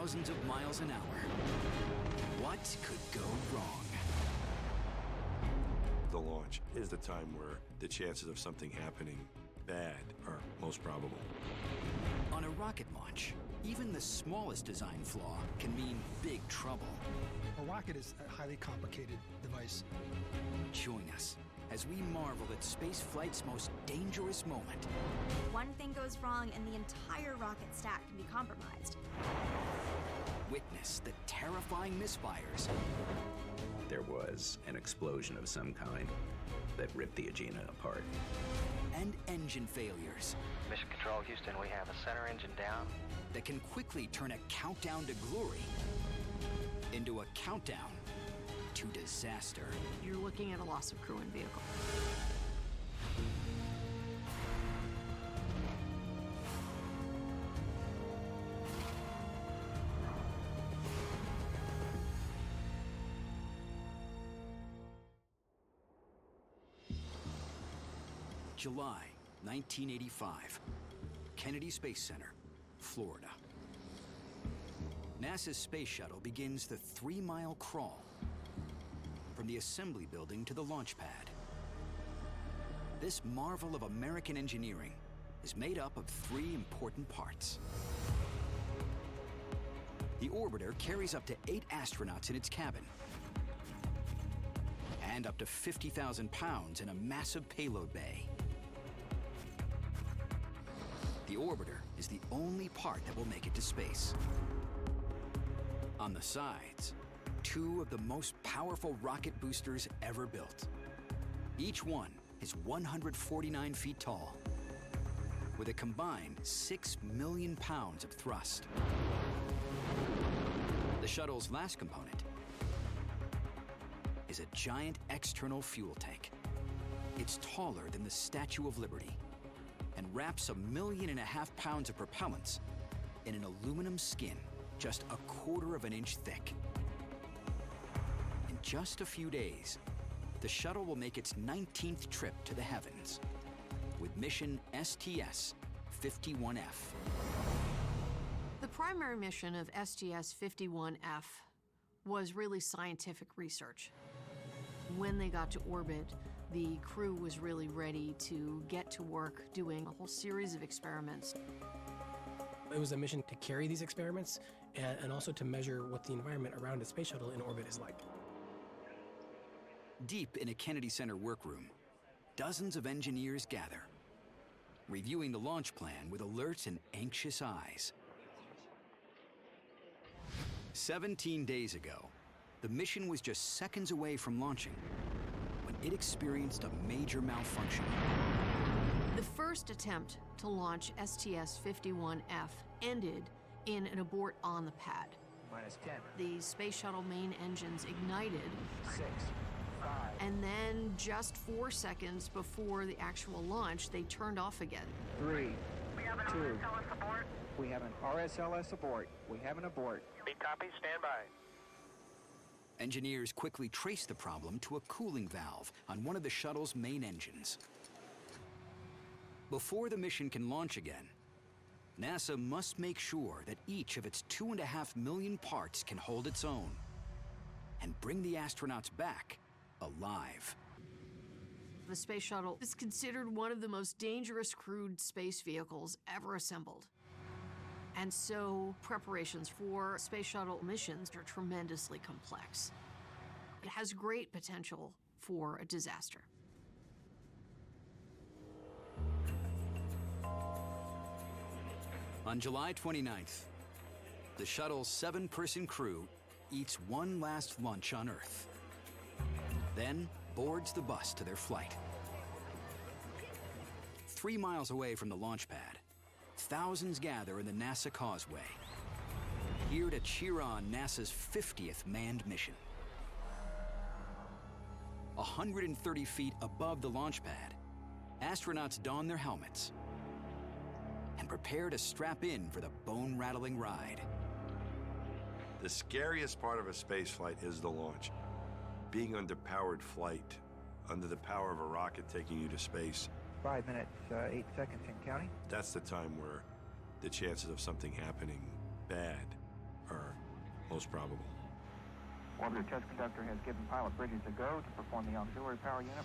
thousands of miles an hour. What could go wrong? The launch is the time where the chances of something happening bad are most probable. On a rocket launch, even the smallest design flaw can mean big trouble. A rocket is a highly complicated device. Join us as we marvel at spaceflight's most dangerous moment. One thing goes wrong and the entire rocket stack can be compromised. Witness the terrifying misfires. There was an explosion of some kind that ripped the Agena apart. And engine failures. Mission Control, Houston, we have a center engine down. That can quickly turn a countdown to glory into a countdown to disaster. You're looking at a loss of crew and vehicle. July 1985, Kennedy Space Center, Florida. NASA's space shuttle begins the 3-mile crawl from the assembly building to the launch pad. This marvel of American engineering is made up of 3 important parts. The orbiter carries up to 8 astronauts in its cabin and up to 50,000 pounds in a massive payload bay. The orbiter is the only part that will make it to space. On the sides, 2 of the most powerful rocket boosters ever built. Each one is 149 feet tall, with a combined 6 million pounds of thrust. The shuttle's last component is a giant external fuel tank. It's taller than the Statue of Liberty and wraps 1.5 million pounds of propellants in an aluminum skin just 1/4 inch thick. In just a few days, the shuttle will make its 19th trip to the heavens with mission STS-51F. The primary mission of STS-51F was really scientific research. When they got to orbit, the crew was really ready to get to work doing a whole series of experiments. It was a mission to carry these experiments and also to measure what the environment around a space shuttle in orbit is like. Deep in a Kennedy Center workroom, dozens of engineers gather, reviewing the launch plan with alert and anxious eyes. 17 days ago, the mission was just seconds away from launching when it experienced a major malfunction. The first attempt to launch STS-51F ended in an abort on the pad. -10. The space shuttle main engines ignited, 6, 5. and then just 4 seconds before the actual launch, they turned off again. 3, We have an 2. RSLS abort. We have an RSLS abort. We have an abort. Beat copy, stand by. Engineers quickly traced the problem to a cooling valve on one of the shuttle's main engines. Before the mission can launch again, NASA must make sure that each of its 2.5 million parts can hold its own and bring the astronauts back alive. The space shuttle is considered one of the most dangerous crewed space vehicles ever assembled. And so preparations for space shuttle missions are tremendously complex. It has great potential for a disaster. On July 29th, the shuttle's 7-person crew eats one last lunch on Earth, then boards the bus to their flight. 3 miles away from the launch pad, thousands gather in the NASA Causeway, here to cheer on NASA's 50th manned mission. 130 feet above the launch pad, astronauts don their helmets and prepare to strap in for the bone-rattling ride. The scariest part of a space flight is the launch. Being under powered flight, under the power of a rocket taking you to space. 5 minutes, 8 seconds and counting. That's the time where the chances of something happening bad are most probable. Orbiter test conductor has given pilot Bridges a go to perform the auxiliary power unit.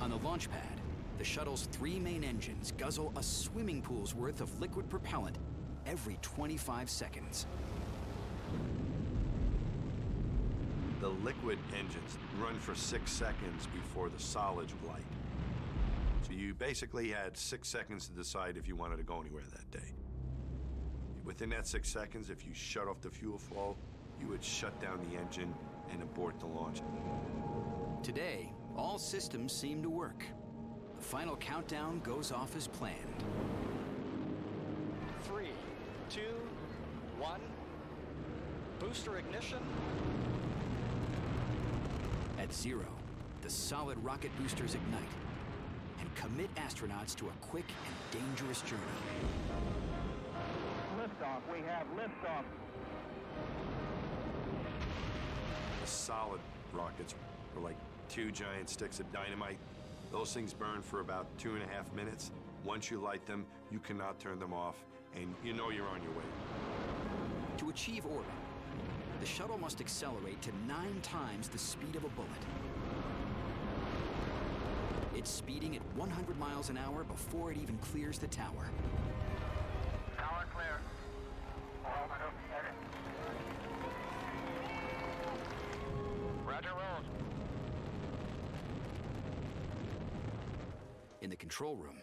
On the launch pad, the shuttle's 3 main engines guzzle a swimming pool's worth of liquid propellant every 25 seconds. The liquid engines run for 6 seconds before the solids light. So you basically had 6 seconds to decide if you wanted to go anywhere that day. Within that 6 seconds, if you shut off the fuel flow, you would shut down the engine and abort the launch. Today, all systems seem to work. The final countdown goes off as planned. 3, 2, 1. Booster ignition. At 0, the solid rocket boosters ignite and commit astronauts to a quick and dangerous journey. Liftoff. We have liftoff. The solid rockets were like 2 giant sticks of dynamite. Those things burn for about 2.5 minutes. Once you light them, you cannot turn them off, and you know you're on your way. To achieve orbit, the shuttle must accelerate to 9 times the speed of a bullet. It's speeding at 100 miles an hour before it even clears the tower. Tower clear. Orbiter headed. Roger, roll. In the control room,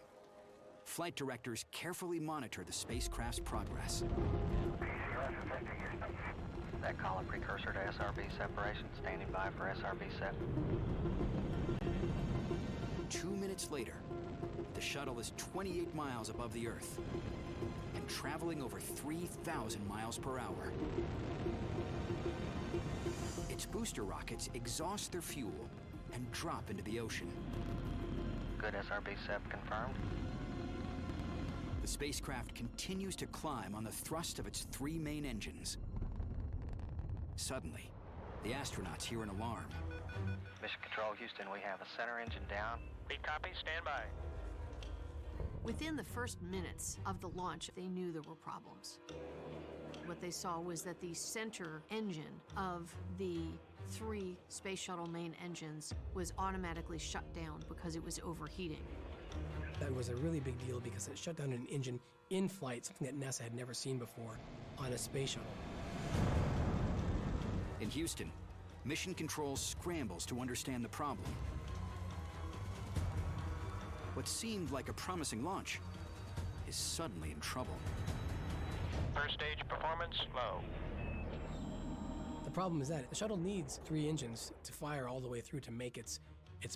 flight directors carefully monitor the spacecraft's progress. That call a precursor to SRB separation, standing by for SRB sep. 2 minutes later, the shuttle is 28 miles above the Earth and traveling over 3,000 miles per hour. Its booster rockets exhaust their fuel and drop into the ocean. Good SRB sep confirmed. The spacecraft continues to climb on the thrust of its 3 main engines. Suddenly, the astronauts hear an alarm. Mission Control, Houston, we have a center engine down. Read copy, stand by. Within the first minutes of the launch, they knew there were problems. What they saw was that the center engine of the 3 space shuttle main engines was automatically shut down because it was overheating. That was a really big deal because it shut down an engine in flight, something that NASA had never seen before on a space shuttle. In Houston, Mission Control scrambles to understand the problem. What seemed like a promising launch is suddenly in trouble. First stage performance low. The problem is that the shuttle needs 3 engines to fire all the way through to make its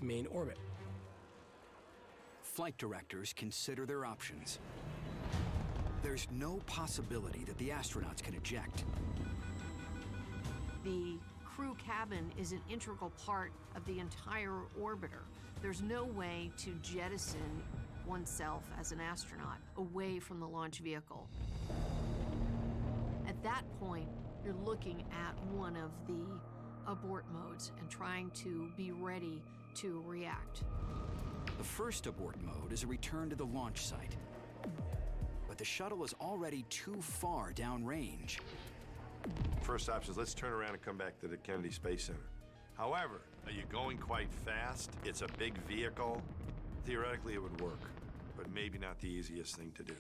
main orbit. Flight directors consider their options. There's no possibility that the astronauts can eject. The crew cabin is an integral part of the entire orbiter. There's no way to jettison oneself as an astronaut away from the launch vehicle. At that point, you're looking at one of the abort modes and trying to be ready to react. The first abort mode is a return to the launch site. But the shuttle is already too far downrange. First option is let's turn around and come back to the Kennedy Space Center. However, are you going quite fast? It's a big vehicle. Theoretically, it would work, but maybe not the easiest thing to do.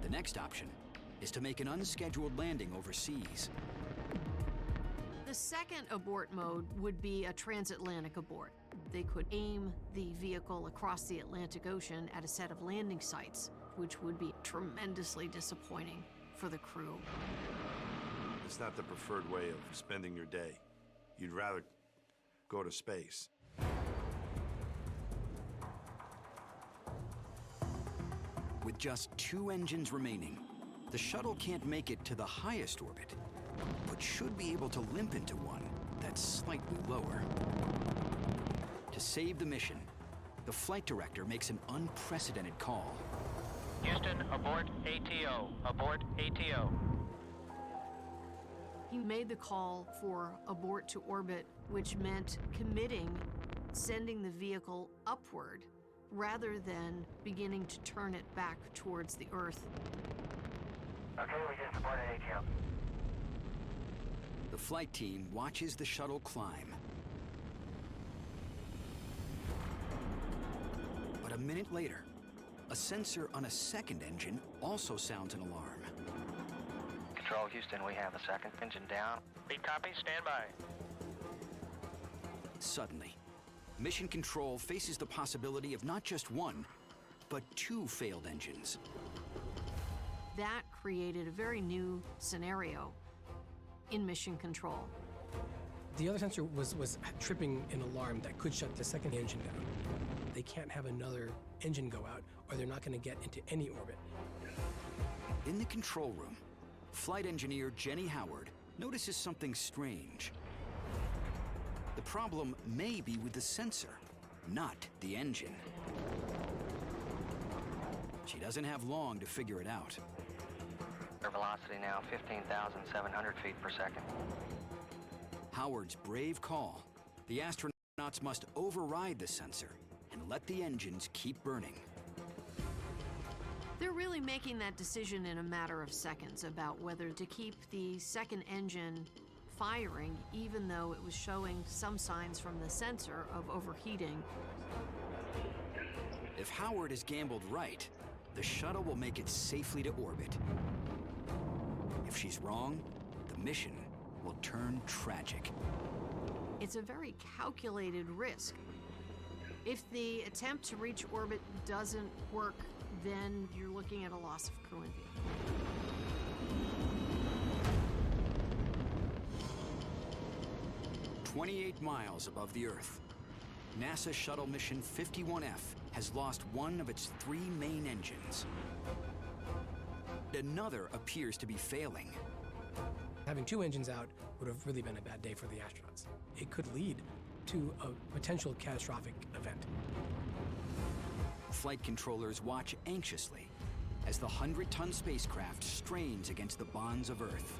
The next option is to make an unscheduled landing overseas. The second abort mode would be a transatlantic abort. They could aim the vehicle across the Atlantic Ocean at a set of landing sites, which would be tremendously disappointing for the crew. It's not the preferred way of spending your day. You'd rather go to space. With just 2 engines remaining, the shuttle can't make it to the highest orbit, but should be able to limp into one that's slightly lower. To save the mission, the flight director makes an unprecedented call. Houston, abort ATO. Abort ATO. He made the call for abort to orbit, which meant committing, sending the vehicle upward, rather than beginning to turn it back towards the Earth. Okay, we just aborted ATO. The flight team watches the shuttle climb. But a minute later, a sensor on a second engine also sounds an alarm. Control, Houston, we have a second engine down. Lead copy, stand by. Suddenly, Mission Control faces the possibility of not just one, but two failed engines. That created a very new scenario in Mission Control. The other sensor was tripping an alarm that could shut the second engine down. They can't have another engine go out, or they're not going to get into any orbit. In the control room, flight engineer Jenny Howard notices something strange. The problem may be with the sensor, not the engine. She doesn't have long to figure it out. Air velocity now 15,700 feet per second. Howard's brave call. The astronauts must override the sensor and let the engines keep burning. They're really making that decision in a matter of seconds about whether to keep the second engine firing, even though it was showing some signs from the sensor of overheating. If Howard has gambled right, the shuttle will make it safely to orbit. If she's wrong, the mission will turn tragic. It's a very calculated risk. If the attempt to reach orbit doesn't work, then you're looking at a loss of crew and vehicle. 28 miles above the Earth, NASA shuttle mission 51F has lost one of its three main engines. Another appears to be failing. Having two engines out would have really been a bad day for the astronauts. It could lead to a potential catastrophic event. Flight controllers watch anxiously as the 100-ton spacecraft strains against the bonds of Earth.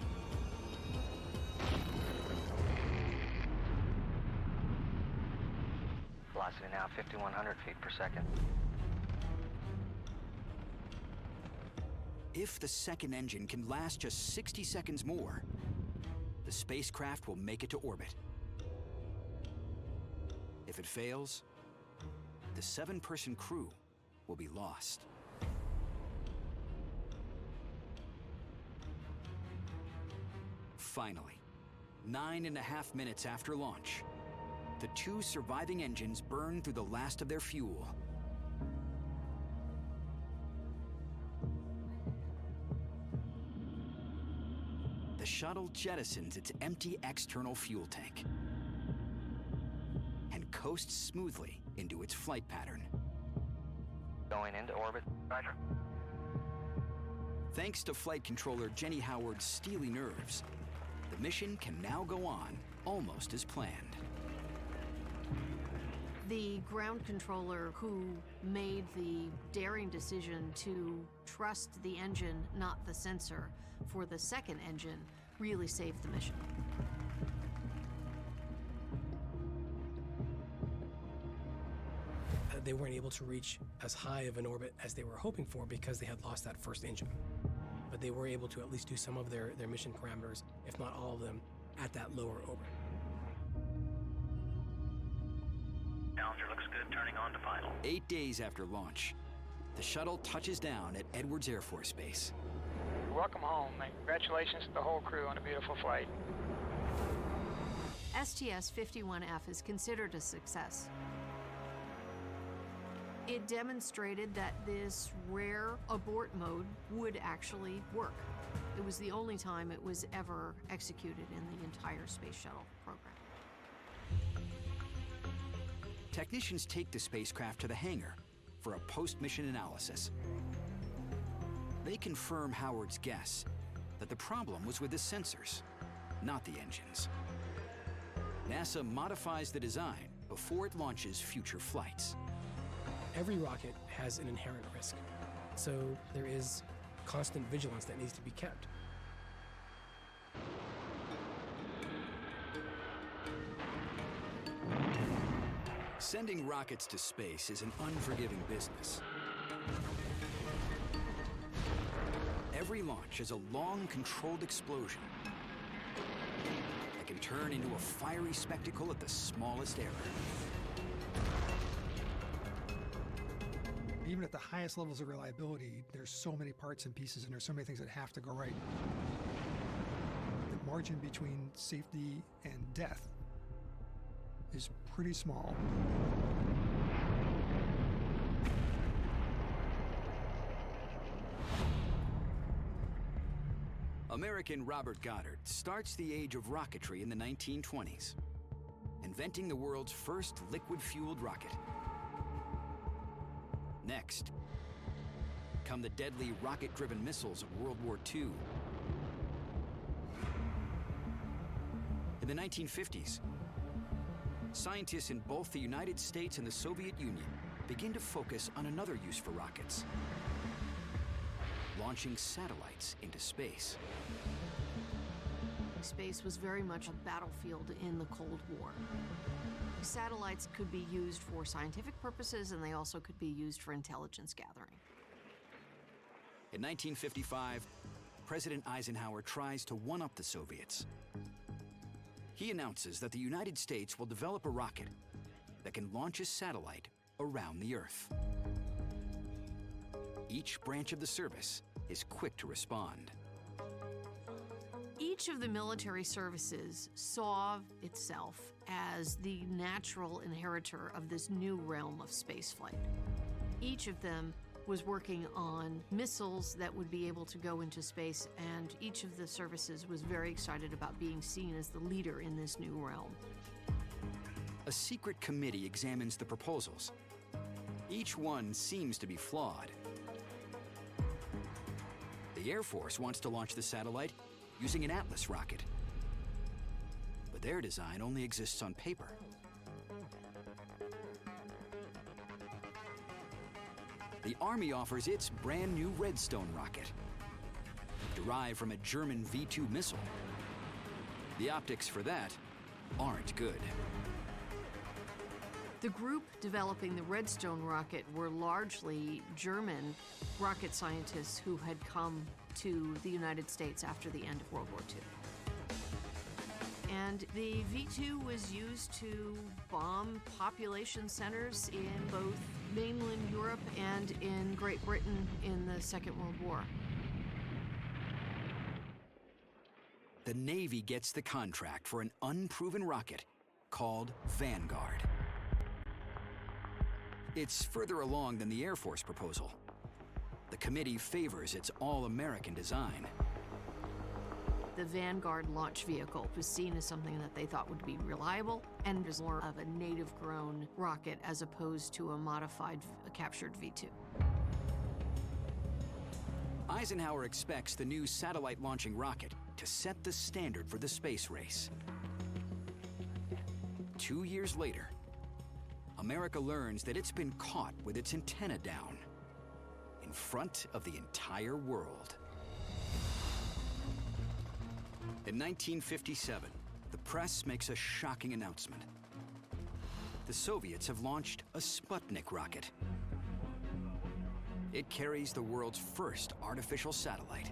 Velocity now 5,100 feet per second. If the second engine can last just 60 seconds more, the spacecraft will make it to orbit. If it fails, the 7-person crew will be lost. Finally, 9.5 minutes after launch, the two surviving engines burn through the last of their fuel. The shuttle jettisons its empty external fuel tank and coasts smoothly into its flight pattern. Going into orbit. Roger. Thanks to flight controller Jenny Howard's steely nerves, the mission can now go on almost as planned. The ground controller who made the daring decision to trust the engine, not the sensor, for the second engine really saved the mission. They weren't able to reach as high of an orbit as they were hoping for because they had lost that first engine. But they were able to at least do some of their mission parameters, if not all of them, at that lower orbit. Challenger looks good, turning on to final. 8 days after launch, the shuttle touches down at Edwards Air Force Base. Welcome home, and congratulations to the whole crew on a beautiful flight. STS-51F is considered a success. It demonstrated that this rare abort mode would actually work. It was the only time it was ever executed in the entire Space Shuttle program. Technicians take the spacecraft to the hangar for a post-mission analysis. They confirm Howard's guess that the problem was with the sensors, not the engines. NASA modifies the design before it launches future flights. Every rocket has an inherent risk, so there is constant vigilance that needs to be kept. Sending rockets to space is an unforgiving business. Every launch is a long, controlled explosion. that can turn into a fiery spectacle at the smallest error. Even at the highest levels of reliability, there's so many parts and pieces, and there's so many things that have to go right. The margin between safety and death is pretty small. American Robert Goddard starts the age of rocketry in the 1920s, inventing the world's first liquid-fueled rocket. Next, come the deadly rocket-driven missiles of World War II. In the 1950s, scientists in both the United States and the Soviet Union begin to focus on another use for rockets: launching satellites into space. Space was very much a battlefield in the Cold War. Satellites could be used for scientific purposes, and they also could be used for intelligence gathering. In 1955, President Eisenhower tries to one-up the Soviets. He announces that the United States will develop a rocket that can launch a satellite around the Earth. Each branch of the service is quick to respond. Each of the military services saw itself as the natural inheritor of this new realm of spaceflight. Each of them was working on missiles that would be able to go into space, and each of the services was very excited about being seen as the leader in this new realm. A secret committee examines the proposals. Each one seems to be flawed. The Air Force wants to launch the satellite using an Atlas rocket, but their design only exists on paper. The Army offers its brand new Redstone rocket, derived from a German V-2 missile. The optics for that aren't good. The group developing the Redstone rocket were largely German rocket scientists who had come to the United States after the end of World War II. And the V-2 was used to bomb population centers in both mainland Europe and in Great Britain in the Second World War. The Navy gets the contract for an unproven rocket called Vanguard. It's further along than the Air Force proposal. The committee favors its all-American design. The Vanguard launch vehicle was seen as something that they thought would be reliable and was more of a native-grown rocket as opposed to a modified, captured V-2. Eisenhower expects the new satellite-launching rocket to set the standard for the space race. 2 years later, America learns that it's been caught with its antenna down in front of the entire world. In 1957, the press makes a shocking announcement. The Soviets have launched a Sputnik rocket. It carries the world's first artificial satellite.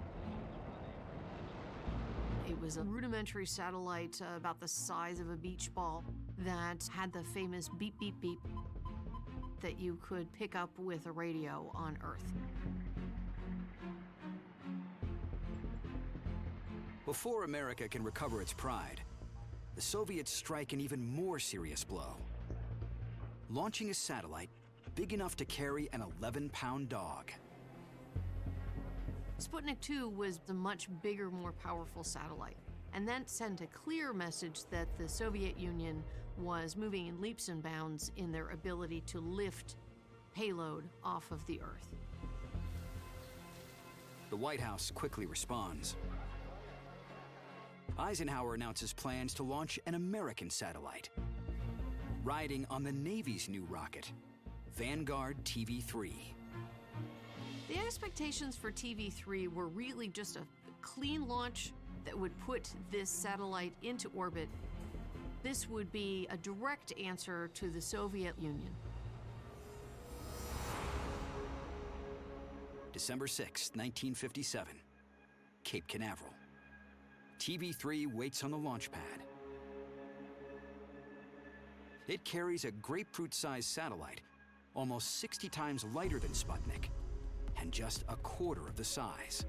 It was a rudimentary satellite about the size of a beach ball that had the famous beep, beep, beep that you could pick up with a radio on Earth. Before America can recover its pride, the Soviets strike an even more serious blow, launching a satellite big enough to carry an 11-pound dog. Sputnik 2 was a much bigger, more powerful satellite, and that sent a clear message that the Soviet Union was moving in leaps and bounds in their ability to lift payload off of the Earth. The White House quickly responds. Eisenhower announces plans to launch an American satellite, riding on the Navy's new rocket, Vanguard TV-3. The expectations for TV-3 were really just a clean launch that would put this satellite into orbit. This would be a direct answer to the Soviet Union. December 6, 1957, Cape Canaveral. TV-3 waits on the launch pad, It carries a grapefruit-sized satellite, almost 60 times lighter than Sputnik, and just a quarter of the size.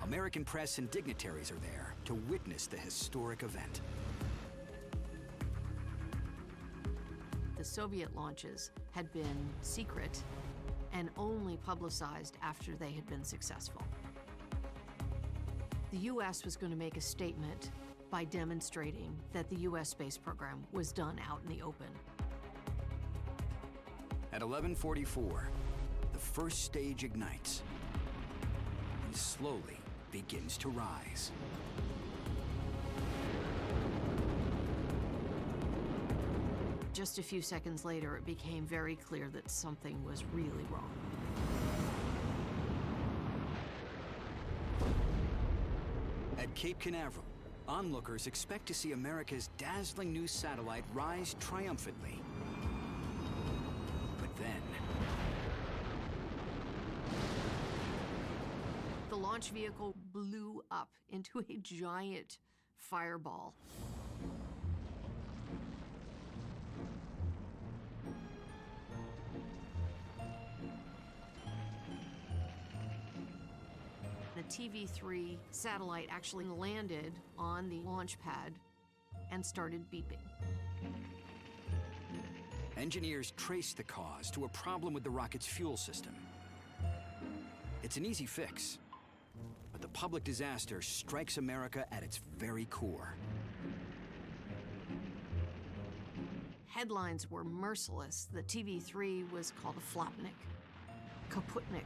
American press and dignitaries are there to witness the historic event. The Soviet launches had been secret and only publicized after they had been successful. The U.S. was going to make a statement by demonstrating that the U.S. space program was done out in the open. At 11:44, the first stage ignites and slowly begins to rise. Just a few seconds later, it became very clear that something was really wrong. At Cape Canaveral, onlookers expect to see America's dazzling new satellite rise triumphantly. But then, the launch vehicle blew up into a giant fireball. The TV-3 satellite actually landed on the launch pad and started beeping. engineers traced the cause to a problem with the rocket's fuel system. It's an easy fix, but the public disaster strikes America at its very core. Headlines were merciless. The TV-3 was called a flopnik, kaputnik,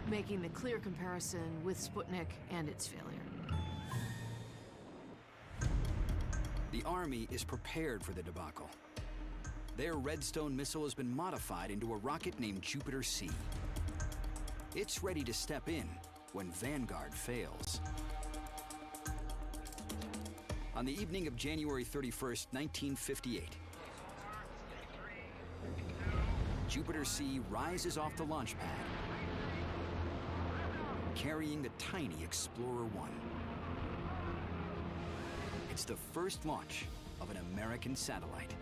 making the clear comparison with Sputnik and its failure. The Army is prepared for the debacle. Their Redstone missile has been modified into a rocket named Jupiter-C. It's ready to step in when Vanguard fails. On the evening of January 31st, 1958, Jupiter-C rises off the launch pad, carrying the tiny Explorer-1. It's the first launch of an American satellite.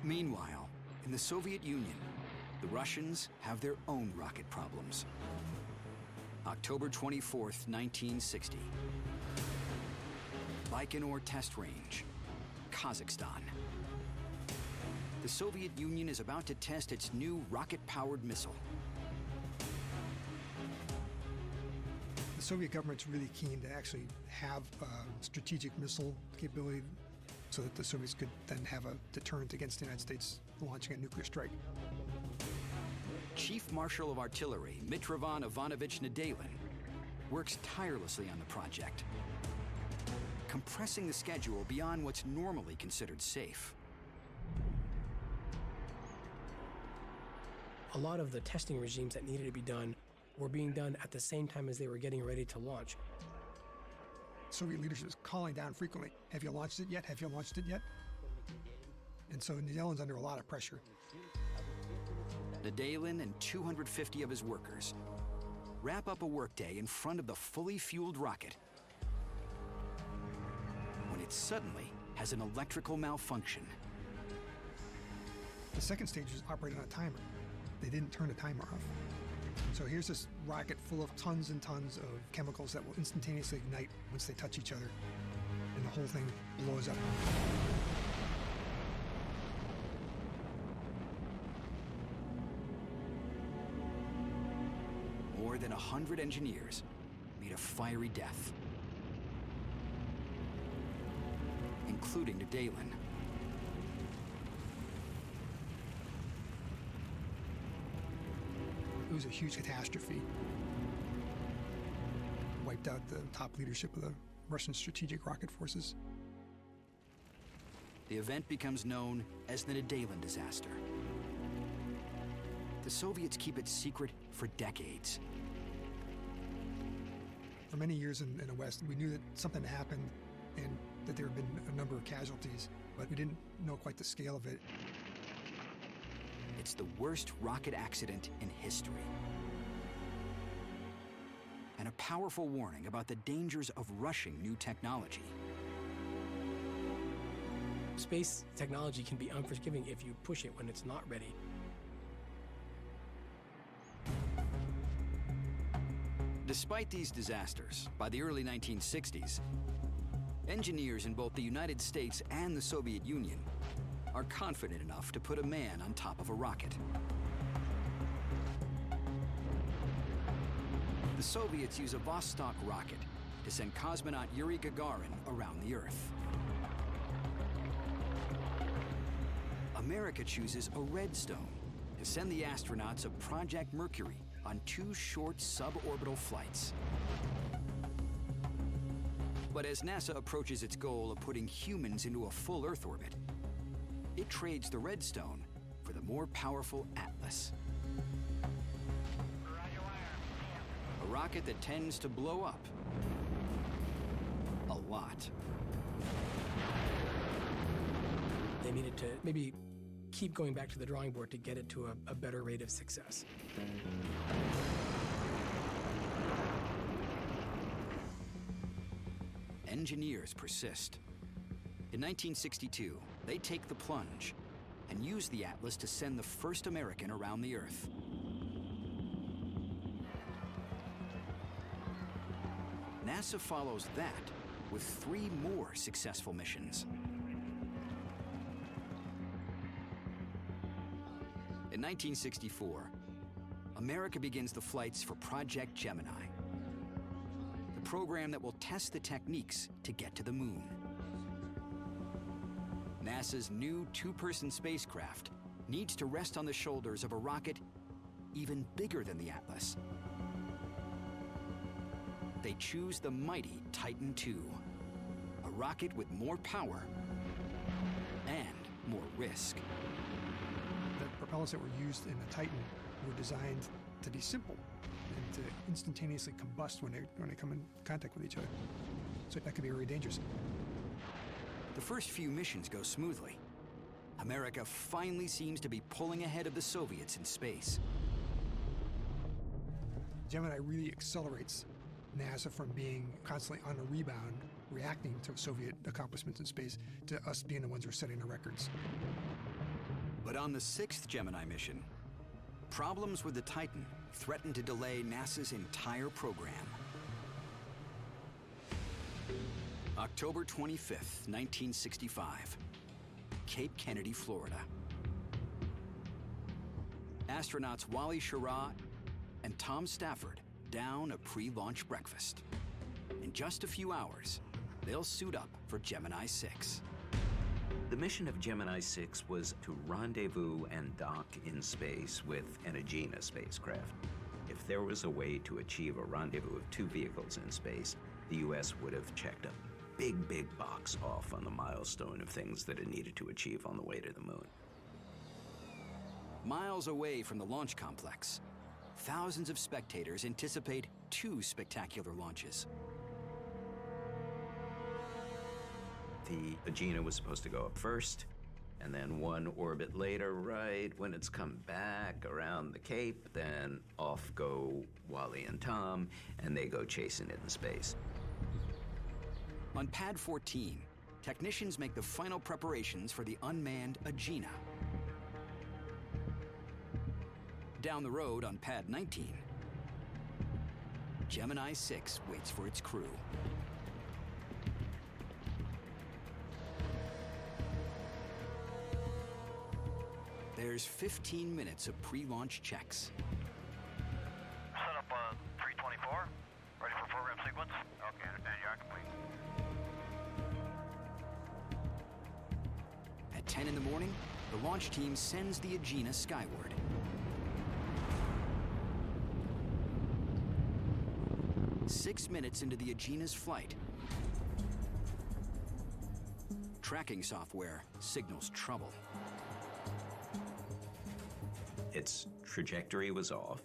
Meanwhile, in the Soviet Union, the Russians have their own rocket problems. October 24th, 1960. Baikonur Test Range, Kazakhstan. The Soviet Union is about to test its new rocket-powered missile. The Soviet government's really keen to actually have a strategic missile capability so that the Soviets could then have a deterrent against the United States launching a nuclear strike. Chief Marshal of Artillery, Mitrovan Ivanovich Nedelin, works tirelessly on the project, compressing the schedule beyond what's normally considered safe. A lot of the testing regimes that needed to be done were being done at the same time as they were getting ready to launch. Soviet leadership is calling down frequently, have you launched it yet? Have you launched it yet? And so Nedelin's under a lot of pressure. Nedelin and 250 of his workers wrap up a workday in front of the fully fueled rocket when it suddenly has an electrical malfunction. The second stage was operated on a timer. They didn't turn the timer off. So here's this rocket full of tons and tons of chemicals that will instantaneously ignite once they touch each other, and the whole thing blows up. More than 100 engineers meet a fiery death, including Nedelin. It was a huge catastrophe. Wiped out the top leadership of the Russian strategic rocket forces. The event becomes known as the Nedelin disaster. The Soviets keep it secret for decades. For many years in the West, we knew that something happened and that there had been a number of casualties, but we didn't know quite the scale of it. It's the worst rocket accident in history. and a powerful warning about the dangers of rushing new technology. Space technology can be unforgiving if you push it when it's not ready. Despite these disasters, by the early 1960s, engineers in both the United States and the Soviet Union are confident enough to put a man on top of a rocket. The Soviets use a Vostok rocket to send cosmonaut Yuri Gagarin around the Earth. America chooses a Redstone to send the astronauts of Project Mercury on 2 short suborbital flights. But as NASA approaches its goal of putting humans into a full Earth orbit, it trades the Redstone for the more powerful Atlas. A rocket that tends to blow up a lot. They needed to maybe keep going back to the drawing board to get it to a better rate of success. Engineers persist. In 1962, they take the plunge and use the Atlas to send the first American around the Earth. NASA follows that with 3 more successful missions. In 1964, America begins the flights for Project Gemini, the program that will test the techniques to get to the moon. NASA's new 2-person spacecraft needs to rest on the shoulders of a rocket even bigger than the Atlas. They choose the mighty Titan II, a rocket with more power and more risk. The propellants that were used in the Titan were designed to be simple and to instantaneously combust when they come in contact with each other. So that could be very dangerous. The first few missions go smoothly. America finally seems to be pulling ahead of the Soviets in space. Gemini really accelerates NASA from being constantly on a rebound, reacting to Soviet accomplishments in space, to us being the ones who are setting the records. But on the 6th Gemini mission, problems with the Titan threatened to delay NASA's entire program. October 25th, 1965, Cape Kennedy, Florida. Astronauts Wally Schirra and Tom Stafford down a pre-launch breakfast. In just a few hours, they'll suit up for Gemini 6. The mission of Gemini 6 was to rendezvous and dock in space with an Agena spacecraft. If there was a way to achieve a rendezvous of 2 vehicles in space, the U.S. would have checked a big box off on the milestone of things that it needed to achieve on the way to the moon. Miles away from the launch complex, thousands of spectators anticipate 2 spectacular launches. The Agena was supposed to go up first, and then 1 orbit later, right when it's come back around the Cape, then off go Wally and Tom, and they go chasing it in space. On Pad 14, technicians make the final preparations for the unmanned Agena. Down the road on Pad 19, Gemini 6 waits for its crew. There's 15 minutes of pre-launch checks. Set up 324. Ready for program sequence? Okay, understand. You are complete. At 10 in the morning, the launch team sends the Agena skyward. Six minutes into the Agena's flight, tracking software signals trouble. Its trajectory was off.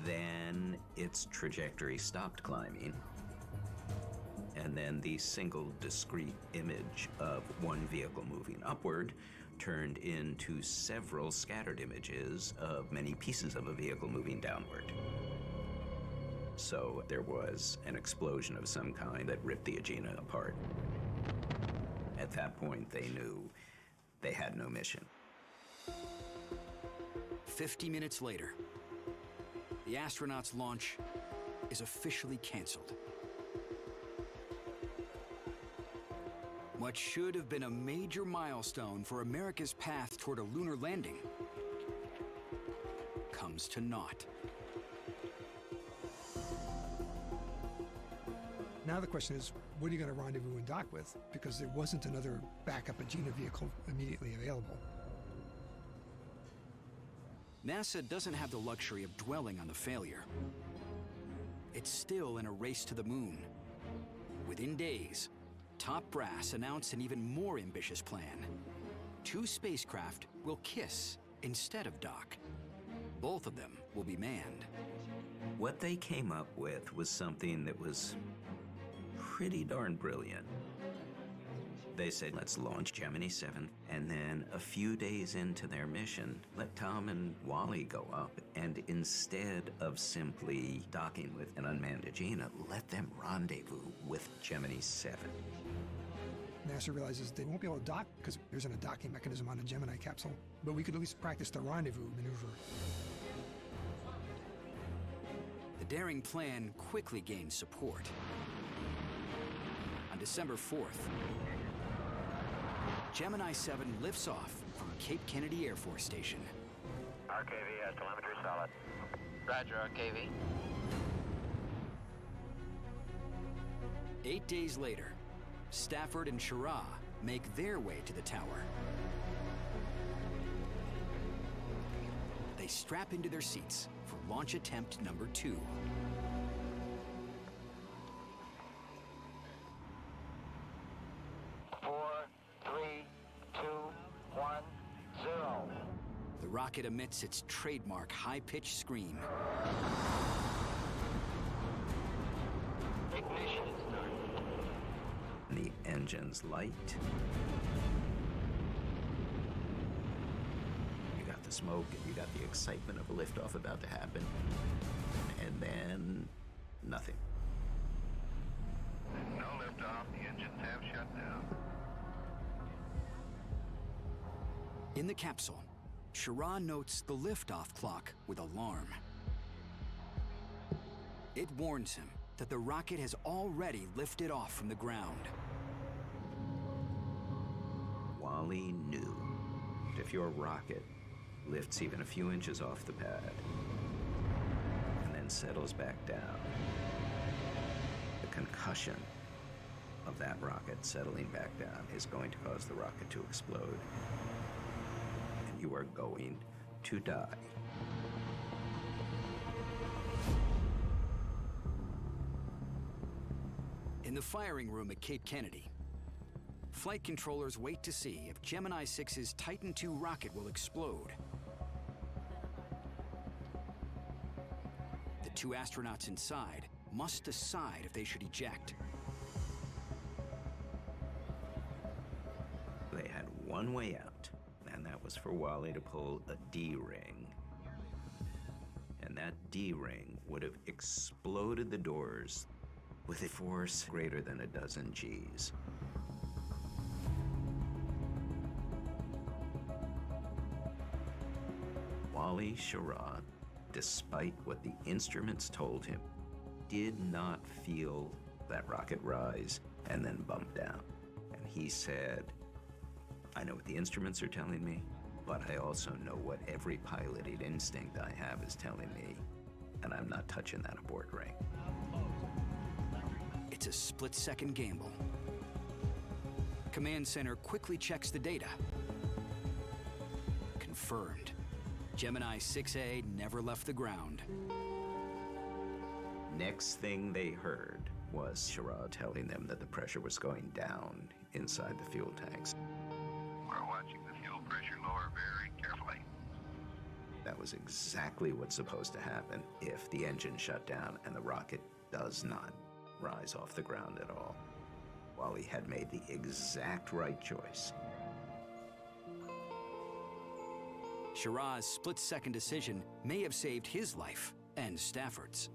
Then its trajectory stopped climbing. And then the single discrete image of 1 vehicle moving upward turned into several scattered images of many pieces of a vehicle moving downward. So there was an explosion of some kind that ripped the Agena apart. At that point, they knew they had no mission. 50 minutes later, the astronauts' launch is officially canceled. What should have been a major milestone for America's path toward a lunar landing comes to naught. Now the question is, what are you going to rendezvous and dock with? Because there wasn't another backup Agena vehicle immediately available. NASA doesn't have the luxury of dwelling on the failure. It's still in a race to the moon. Within days, top brass announced an even more ambitious plan. 2 spacecraft will kiss instead of dock. Both of them will be manned. What they came up with was something that was pretty darn brilliant. They said, let's launch Gemini 7, and then a few days into their mission, let Tom and Wally go up, and instead of simply docking with an unmanned Agena, let them rendezvous with Gemini 7. NASA realizes they won't be able to dock because there isn't a docking mechanism on a Gemini capsule, but we could at least practice the rendezvous maneuver. The daring plan quickly gained support. On December 4th, Gemini 7 lifts off from Cape Kennedy Air Force Station. RKV has telemetry solid. Roger, RKV. 8 days later, Stafford and Schirra make their way to the tower. They strap into their seats for launch attempt number 2. The rocket emits its trademark high-pitched scream. Ignition start. The engines light. You got the smoke, and you got the excitement of a liftoff about to happen. And then, nothing. No liftoff. The engines have shut down. In the capsule, Schirra notes the liftoff clock with alarm. It warns him that the rocket has already lifted off from the ground. Wally knew that if your rocket lifts even a few inches off the pad and then settles back down, the concussion of that rocket settling back down is going to cause the rocket to explode. And you are going to die. In the firing room at Cape Kennedy, flight controllers wait to see if Gemini 6's Titan II rocket will explode. The 2 astronauts inside must decide if they should eject. They had one way out, and that was for Wally to pull a D-ring. And that D-ring would have exploded the doors with a force greater than a dozen Gs. Wally Schirra, despite what the instruments told him, did not feel that rocket rise and then bump down. And he said, I know what the instruments are telling me, but I also know what every piloted instinct I have is telling me, and I'm not touching that abort ring. It's a split-second gamble. Command Center quickly checks the data. Confirmed. Gemini 6A never left the ground. Next thing they heard was Schirra telling them that the pressure was going down inside the fuel tanks. We're watching the fuel pressure lower very carefully. That was exactly what's supposed to happen if the engine shut down and the rocket does not rise off the ground at all. Wally had made the exact right choice. Schirra's split-second decision may have saved his life and Stafford's.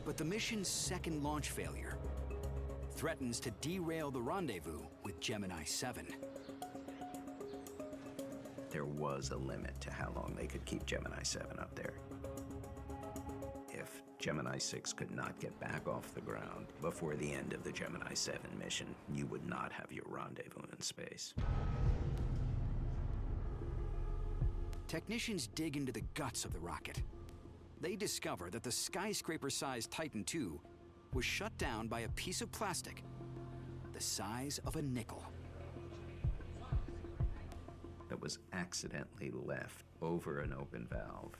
But the mission's second launch failure threatens to derail the rendezvous with Gemini 7. There was a limit to how long they could keep Gemini 7 up there. If Gemini 6 could not get back off the ground before the end of the Gemini 7 mission, you would not have your rendezvous in space. Technicians dig into the guts of the rocket. They discover that the skyscraper-sized Titan II was shut down by a piece of plastic the size of a nickel. That was accidentally left over an open valve.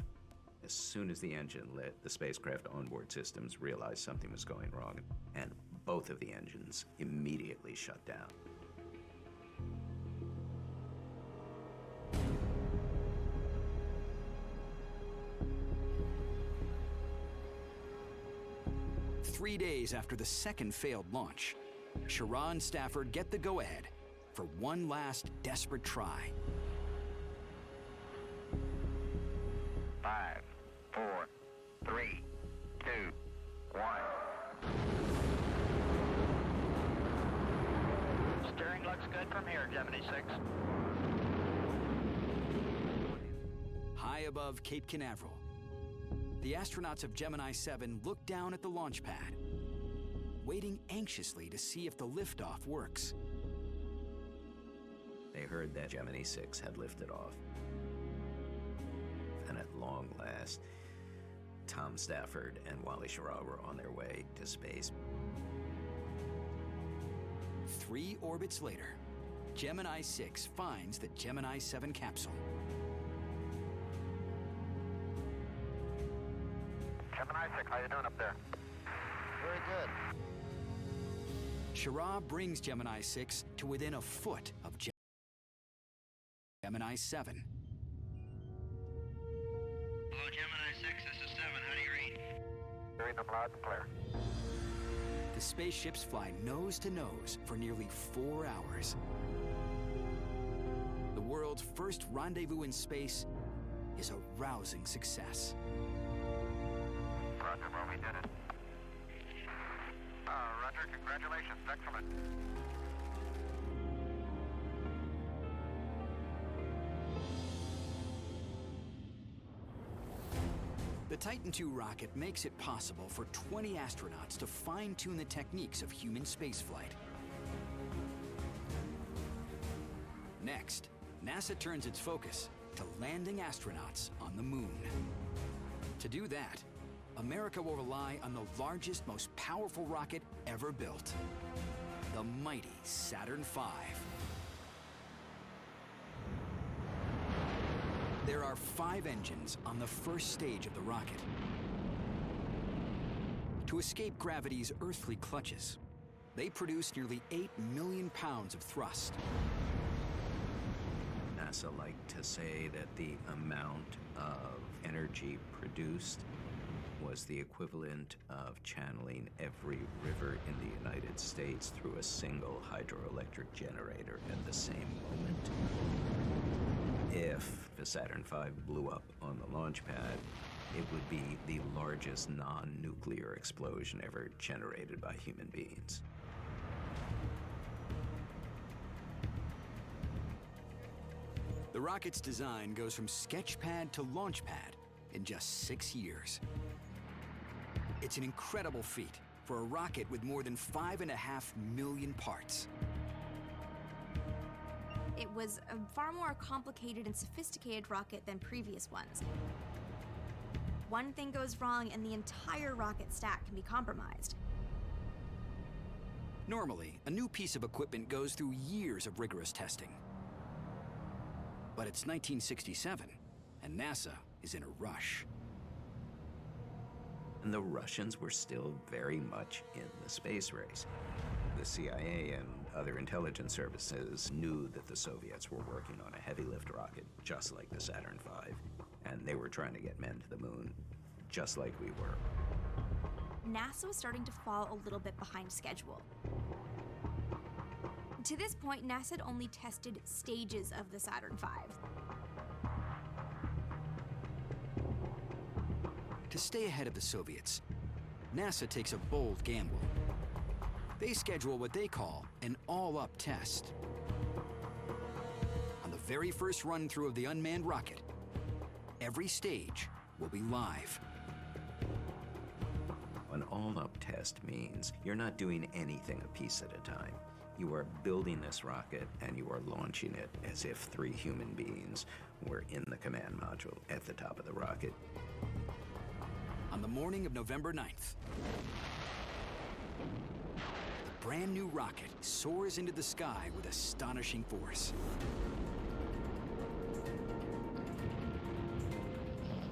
As soon as the engine lit, the spacecraft onboard systems realized something was going wrong, and both of the engines immediately shut down. Three days after the second failed launch, Schirra and Stafford get the go-ahead for one last desperate try. 5, 4, 3, 2, 1. Steering looks good from here, Gemini 6. High above Cape Canaveral, the astronauts of Gemini 7 look down at the launch pad, waiting anxiously to see if the liftoff works. They heard that Gemini 6 had lifted off. And at long last, Tom Stafford and Wally Schirra were on their way to space. 3 orbits later, Gemini 6 finds the Gemini 7 capsule. Gemini 6, how you doing up there? Very good. Schirra brings Gemini 6 to within a foot of Gemini 7. Hello, Gemini 6, this is 7. How do you read? Reading them loud and clear. The spaceships fly nose to nose for nearly 4 hours. The world's first rendezvous in space is a rousing success. Roger, bro, we did it. Roger, congratulations. Excellent. The Titan II rocket makes it possible for 20 astronauts to fine-tune the techniques of human spaceflight. Next, NASA turns its focus to landing astronauts on the moon. To do that, America will rely on the largest, most powerful rocket ever built, the mighty Saturn V. There are 5 engines on the first stage of the rocket. To escape gravity's earthly clutches, they produce nearly 8 million pounds of thrust. NASA liked to say that the amount of energy produced was the equivalent of channeling every river in the United States through a single hydroelectric generator at the same moment. If the Saturn V blew up on the launch pad, it would be the largest non-nuclear explosion ever generated by human beings. The rocket's design goes from sketch pad to launch pad in just 6 years. It's an incredible feat for a rocket with more than 5.5 million parts. It was a far more complicated and sophisticated rocket than previous ones. One thing goes wrong and the entire rocket stack can be compromised. Normally, a new piece of equipment goes through years of rigorous testing. But it's 1967, and NASA is in a rush. And the Russians were still very much in the space race. The CIA and other intelligence services knew that the Soviets were working on a heavy lift rocket, just like the Saturn V, and they were trying to get men to the moon, just like we were. NASA was starting to fall a little bit behind schedule. To this point, NASA had only tested stages of the Saturn V. To stay ahead of the Soviets, NASA takes a bold gamble. They schedule what they call an all-up test. On the very first run-through of the unmanned rocket, every stage will be live. An all-up test means you're not doing anything a piece at a time. You are building this rocket and you are launching it as if 3 human beings were in the command module at the top of the rocket. On the morning of November 9th, the brand new rocket soars into the sky with astonishing force.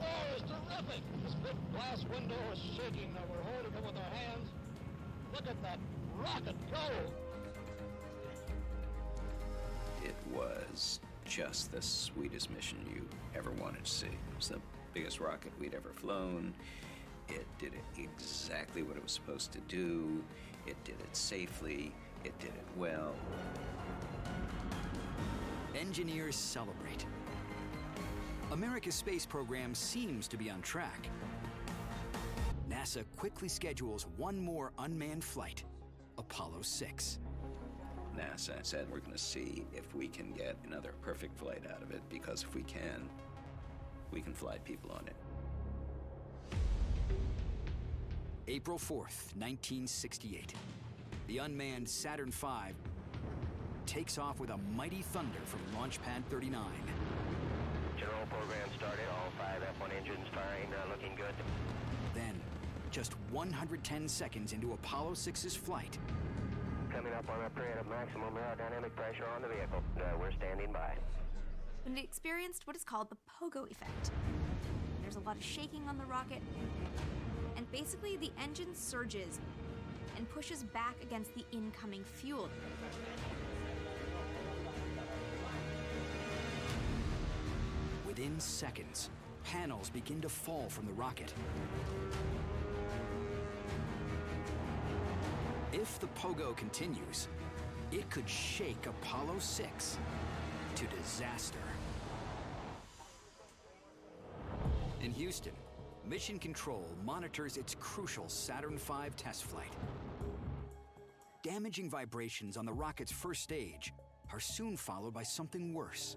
Oh, it's terrific! This big glass window is shaking. Now we're holding it with our hands. Look at that rocket go! It was just the sweetest mission you ever wanted to see. It was the biggest rocket we'd ever flown. It did it exactly what it was supposed to do. It did it safely. It did it well. Engineers celebrate. America's space program seems to be on track. NASA quickly schedules one more unmanned flight, Apollo 6. NASA said we're going to see if we can get another perfect flight out of it, because if we can fly people on it. April 4th, 1968. The unmanned Saturn V takes off with a mighty thunder from Launch Pad 39. General program started. All 5 F1 engines firing. Looking good. Then, just 110 seconds into Apollo 6's flight, Coming up on a period of maximum aerodynamic pressure on the vehicle. We're standing by. When it experienced what is called the pogo effect. There's a lot of shaking on the rocket, and basically the engine surges and pushes back against the incoming fuel. Within seconds, panels begin to fall from the rocket. If the pogo continues, it could shake Apollo 6 to disaster. In Houston, Mission Control monitors its crucial Saturn V test flight. Damaging vibrations on the rocket's first stage are soon followed by something worse.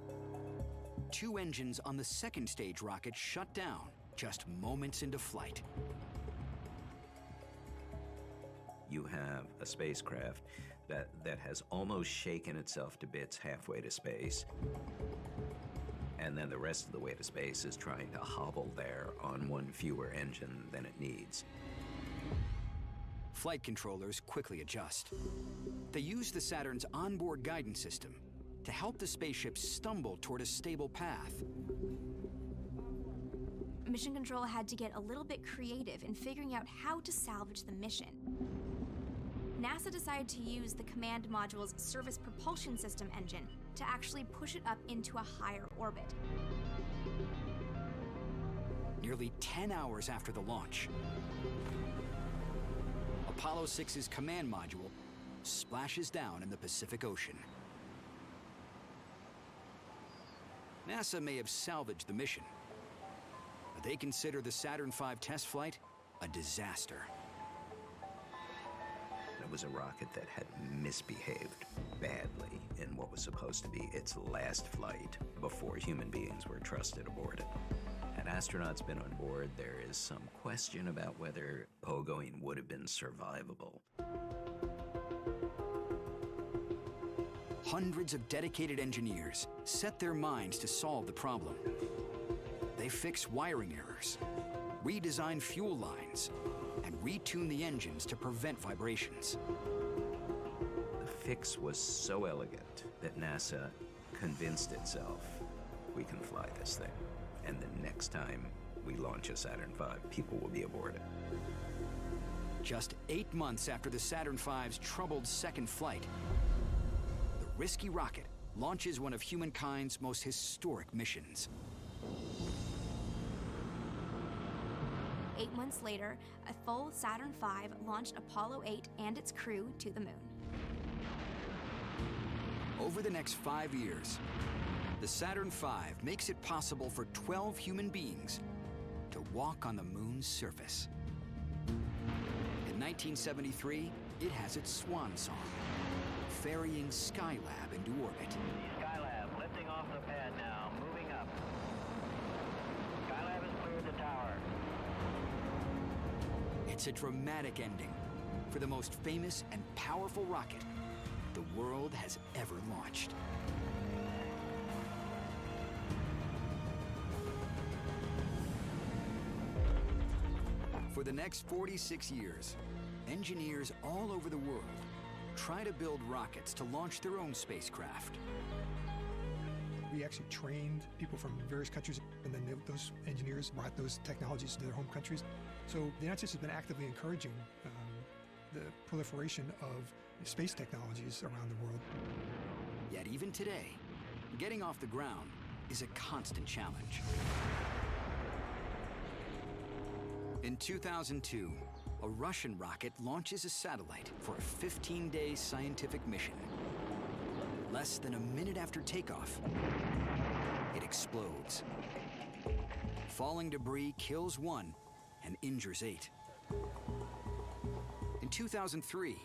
2 engines on the second stage rocket shut down just moments into flight. You have a spacecraft that has almost shaken itself to bits halfway to space, and then the rest of the way to space is trying to hobble there on one fewer engine than it needs. Flight controllers quickly adjust. They use the Saturn's onboard guidance system to help the spaceship stumble toward a stable path. Mission Control had to get a little bit creative in figuring out how to salvage the mission. NASA decided to use the command module's Service Propulsion System engine to actually push it up into a higher orbit. Nearly 10 hours after the launch, Apollo 6's command module splashes down in the Pacific Ocean. NASA may have salvaged the mission, but they consider the Saturn V test flight a disaster. It was a rocket that had misbehaved badly in what was supposed to be its last flight before human beings were trusted aboard it. Had astronauts been on board, there is some question about whether pogoing would have been survivable. Hundreds of dedicated engineers set their minds to solve the problem. They fix wiring errors, redesign fuel lines, and retune the engines to prevent vibrations. The fix was so elegant that NASA convinced itself, we can fly this thing. And the next time we launch a Saturn V, people will be aboard it. Just 8 months after the Saturn V's troubled second flight, the risky rocket launches one of humankind's most historic missions. 8 months later, a full Saturn V launched Apollo 8 and its crew to the moon. Over the next 5 years, the Saturn V makes it possible for 12 human beings to walk on the moon's surface. In 1973, it has its swan song, ferrying Skylab into orbit. Skylab, lifting off the pad now, moving up. Skylab has cleared the tower. It's a dramatic ending for the most famous and powerful rocket the world has ever launched. For the next 46 years, engineers all over the world try to build rockets to launch their own spacecraft. We actually trained people from various countries, and then those engineers brought those technologies to their home countries. So the United States has been actively encouraging the proliferation of space technologies around the world. Yet even today, getting off the ground is a constant challenge. In 2002, a Russian rocket launches a satellite for a 15-day scientific mission. Less than a minute after takeoff, it explodes. Falling debris kills 1 and injures 8. In 2003,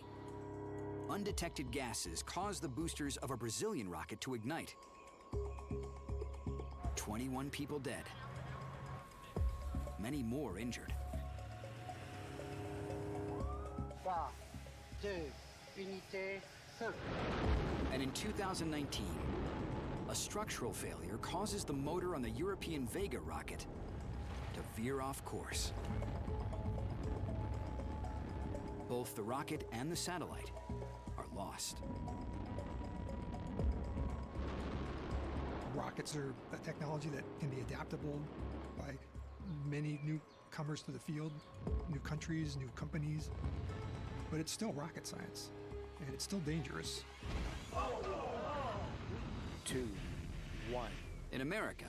undetected gases caused the boosters of a Brazilian rocket to ignite. 21 people dead, many more injured. 3, 2, unité, feu. And in 2019, a structural failure causes the motor on the European Vega rocket to veer off course. Both the rocket and the satellite are lost. Rockets are a technology that can be adaptable by many newcomers to the field, new countries, new companies, but it's still rocket science, and it's still dangerous. 2, 1. In America,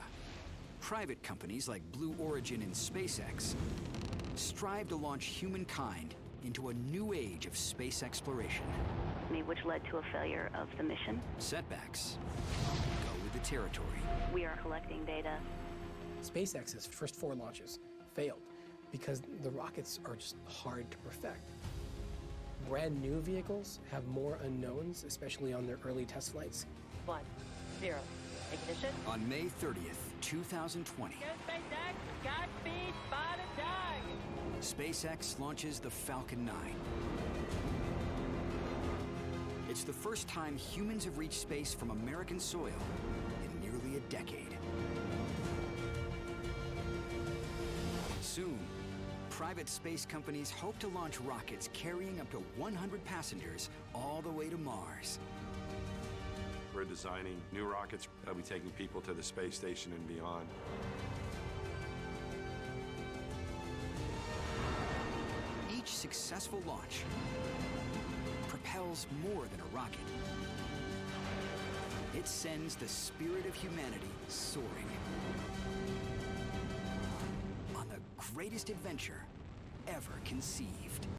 private companies like Blue Origin and SpaceX strive to launch humankind into a new age of space exploration. Which led to a failure of the mission. Setbacks go with the territory. We are collecting data. SpaceX's first 4 launches failed because the rockets are just hard to perfect. Brand new vehicles have more unknowns, especially on their early test flights. 1, 0, ignition. On May 30th, 2020, SpaceX, Godspeed, spot and die. SpaceX launches the Falcon 9. It's the first time humans have reached space from American soil in nearly a decade. Soon, private space companies hope to launch rockets carrying up to 100 passengers all the way to Mars. We're designing new rockets that'll be taking people to the space station and beyond. Each successful launch propels more than a rocket. It sends the spirit of humanity soaring on the greatest adventure ever conceived.